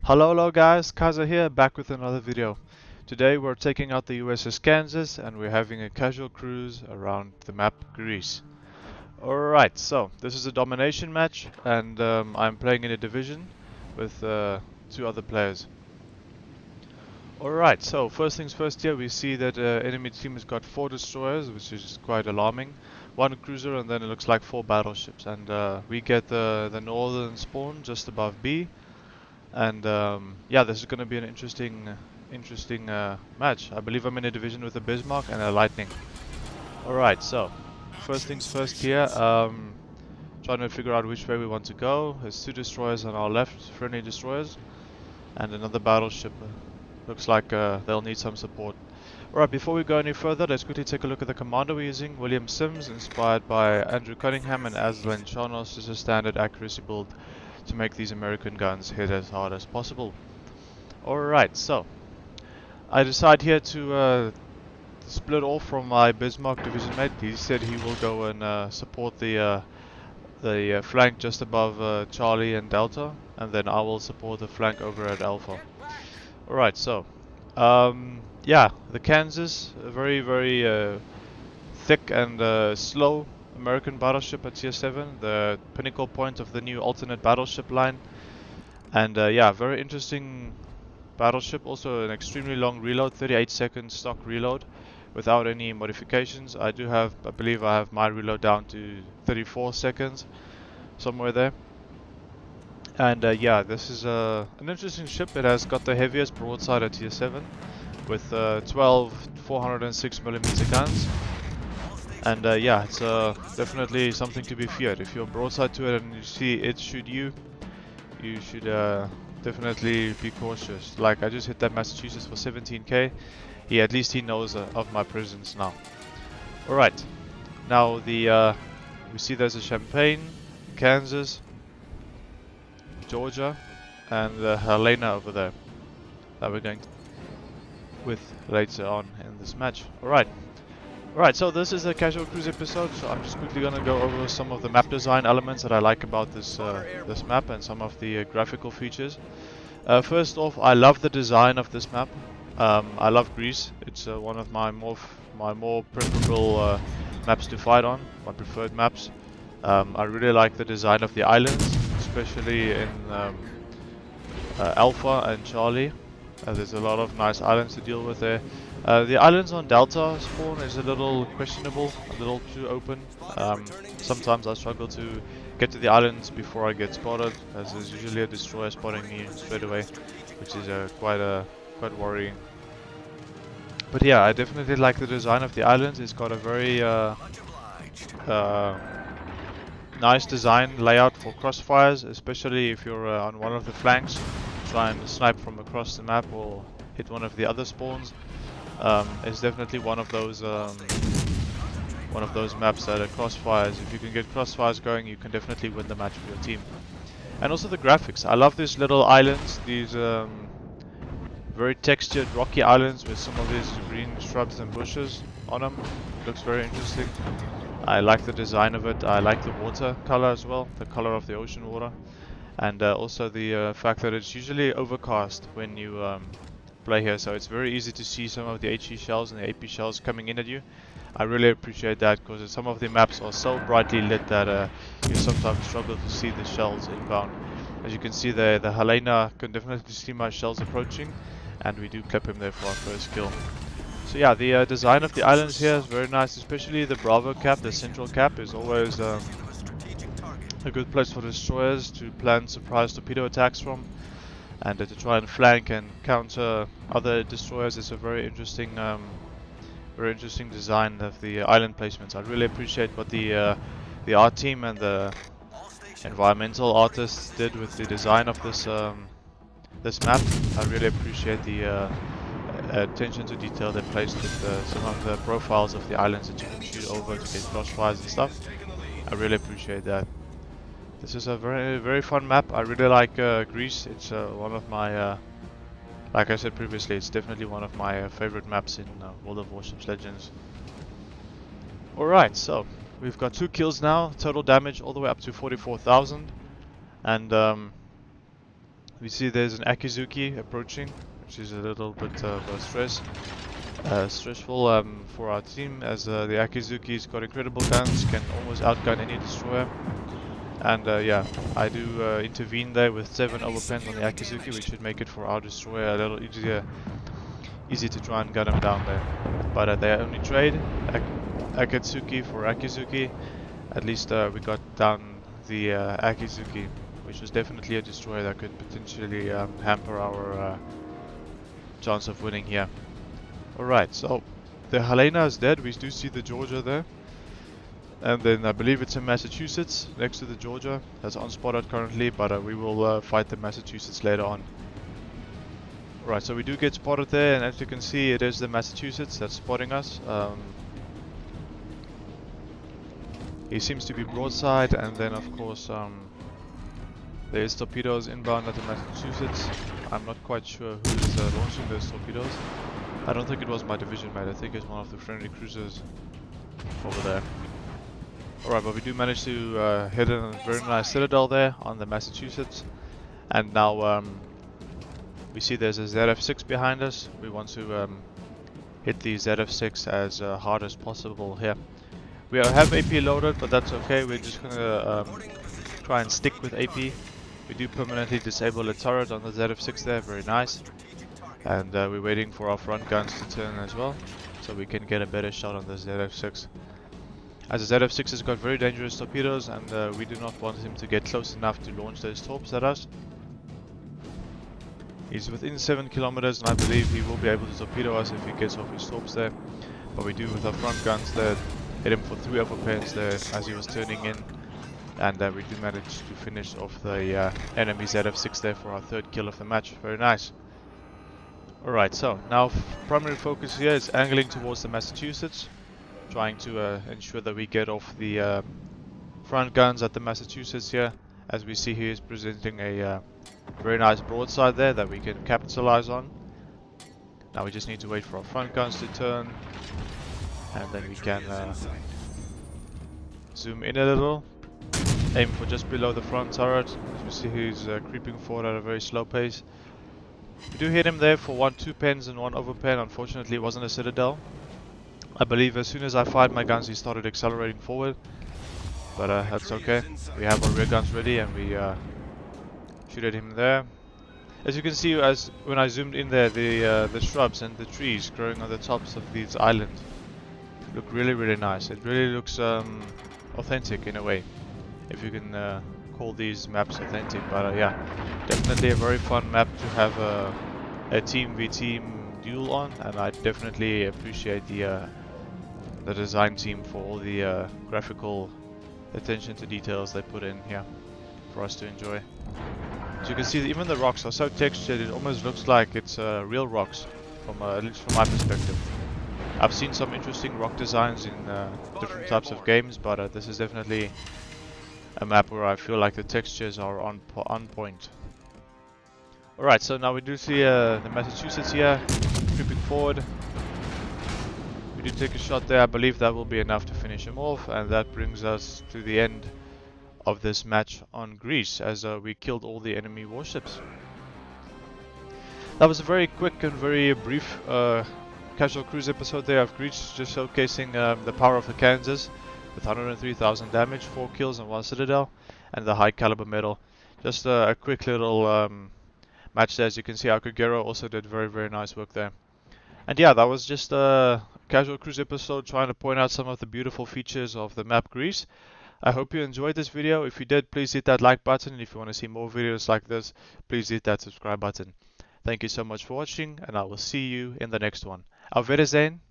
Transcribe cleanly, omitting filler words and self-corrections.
Hello guys, KaiZerZan here, back with another video. Today we're taking out the USS Kansas and we're having a casual cruise around the map Greece. Alright, so this is a domination match and I'm playing in a division with two other players. Alright, so first things first here, we see that enemy team has got 4 destroyers, which is quite alarming. 1 cruiser and then it looks like 4 battleships, and we get the northern spawn just above B. And yeah, this is going to be an interesting match. I believe I'm in a division with a Bismarck and a Lightning. Alright, so first things first here, trying to figure out which way we want to go. There's 2 destroyers on our left, friendly destroyers, and another battleship. Looks like they'll need some support. Alright, before we go any further, let's quickly take a look at the commander we're using. William Sims, inspired by Andrew Cunningham and Aslan Scharnhorst, is a standard accuracy build to make these American guns hit as hard as possible. Alright, so I decide here to split off from my Bismarck division mate. He said he will go and support the flank just above Charlie and Delta, and then I will support the flank over at Alpha. Alright, so yeah, the Kansas, a very thick and slow American battleship at tier 7, the pinnacle point of the new alternate battleship line. And yeah, very interesting battleship, also an extremely long reload, 38 second stock reload without any modifications. I believe I have my reload down to 34 seconds, somewhere there. And yeah, this is an interesting ship. It has got the heaviest broadside at tier 7 with 12 406mm guns. And yeah, it's definitely something to be feared. If you're broadside to it and you see it shoot you, you should definitely be cautious. Like, I just hit that Massachusetts for 17k. Yeah, at least he knows of my presence now. Alright, now we see there's a Champagne, Kansas, Georgia, and Helena over there that we're going with later on in this match. Alright, so this is a casual cruise episode, so I'm just quickly gonna go over some of the map design elements that I like about this this map and some of the graphical features. First off, I love the design of this map. I love Greece. It's one of my more preferable maps to fight on, my preferred maps. I really like the design of the islands, especially in Alpha and Charlie. There's a lot of nice islands to deal with there. The islands on Delta spawn is a little questionable, a little too open. Sometimes I struggle to get to the islands before I get spotted, as there's usually a destroyer spotting me straight away, which is quite worrying. But yeah, I definitely like the design of the islands. It's got a very nice design layout for crossfires, especially if you're on one of the flanks, try and snipe from across the map or hit one of the other spawns. It's definitely one of those maps that are crossfires. If you can get crossfires going, you can definitely win the match for your team. And also the graphics. I love these little islands, these very textured rocky islands with some of these green shrubs and bushes on them. Looks very interesting. I like the design of it. I like the water color as well, the color of the ocean water, and also the fact that it's usually overcast when you play here, so it's very easy to see some of the HE shells and the AP shells coming in at you. I really appreciate that, because some of the maps are so brightly lit that you sometimes struggle to see the shells inbound. As you can see there, the Helena can definitely see my shells approaching, and we do clip him there for our first kill. So yeah, the design of the islands here is very nice, especially the Bravo cap, the central cap is always a good place for destroyers to plan surprise torpedo attacks from, and to try and flank and counter other destroyers. Is a very interesting design of the island placements. I really appreciate what the art team and the environmental artists did with the design of this this map. I really appreciate the attention to detail they placed with some of the profiles of the islands that you can shoot over to get crossfires and stuff. I really appreciate that. This is a very fun map. I really like Greece. It's one of my, like I said previously, it's definitely one of my favorite maps in World of Warships Legends. Alright, so we've got 2 kills now, total damage all the way up to 44,000, and We see there's an Akizuki approaching, which is a little bit of stressful for our team, as the Akizuki's got incredible guns, can almost outgun any destroyer. And yeah, I do intervene there with 7 overpens on the Akizuki, which should make it for our destroyer a little easy to try and gun him down there. But they only trade Akatsuki for Akizuki. At least we got down the Akizuki, which was definitely a destroyer that could potentially hamper our chance of winning here. Alright, so the Helena is dead. We do see the Georgia there. And then I believe it's in Massachusetts, next to the Georgia. That's unspotted currently, but we will fight the Massachusetts later on. Right, so we do get spotted there, and as you can see, it is the Massachusetts that's spotting us. He seems to be broadside, and then of course there's torpedoes inbound at the Massachusetts. I'm not quite sure who is launching those torpedoes. I don't think it was my division mate, I think it's one of the friendly cruisers over there. Alright, but we do manage to hit a very nice citadel there on the Massachusetts. And now we see there's a ZF6 behind us. We want to hit the ZF6 as hard as possible here. We have AP loaded, but that's okay. We're just gonna try and stick with AP. We do permanently disable a turret on the ZF6 there, very nice. And we're waiting for our front guns to turn as well, so we can get a better shot on the ZF6. As the ZF6 has got very dangerous torpedoes, and we do not want him to get close enough to launch those torps at us. He's within 7 kilometers, and I believe he will be able to torpedo us if he gets off his torps there. But we do with our front guns there, hit him for 3 overpens there as he was turning in. And we do manage to finish off the enemy ZF6 there for our 3rd kill of the match. Very nice. Alright, so now primary focus here is angling towards the Massachusetts. Trying to ensure that we get off the front guns at the Massachusetts here. As we see, he is presenting a very nice broadside there that we can capitalize on. Now we just need to wait for our front guns to turn, and then we can zoom in a little, aim for just below the front turret. As we see, he's creeping forward at a very slow pace. We do hit him there for 1 2-pens and 1 overpen. Unfortunately, it wasn't a citadel. I believe as soon as I fired my guns, he started accelerating forward, but that's okay. We have our rear guns ready, and we shoot at him there. As you can see, as when I zoomed in there, the shrubs and the trees growing on the tops of these islands look really nice. It really looks authentic in a way, if you can call these maps authentic. But yeah, definitely a very fun map to have a team v team duel on, and I definitely appreciate the design team for all the graphical attention to details they put in here for us to enjoy. As you can see, even the rocks are so textured, it almost looks like it's real rocks, from at least from my perspective. I've seen some interesting rock designs in different types of games, but this is definitely a map where I feel like the textures are on point. Alright, so now we do see the Massachusetts here, creeping forward. We do take a shot there. I believe that will be enough to finish him off, and that brings us to the end of this match on Greece, as we killed all the enemy warships. That was a very quick and very brief casual cruise episode there of Greece, just showcasing the power of the Kansas with 103,000 damage, 4 kills and 1 citadel, and the high caliber medal. Just a quick little match there. As you can see, our Kagero also did very nice work there. And yeah, that was just a casual cruise episode trying to point out some of the beautiful features of the map Greece. I hope you enjoyed this video. If you did, please hit that like button, and if you want to see more videos like this, please hit that subscribe button. Thank you so much for watching, and I will see you in the next one. Auf Wiedersehen.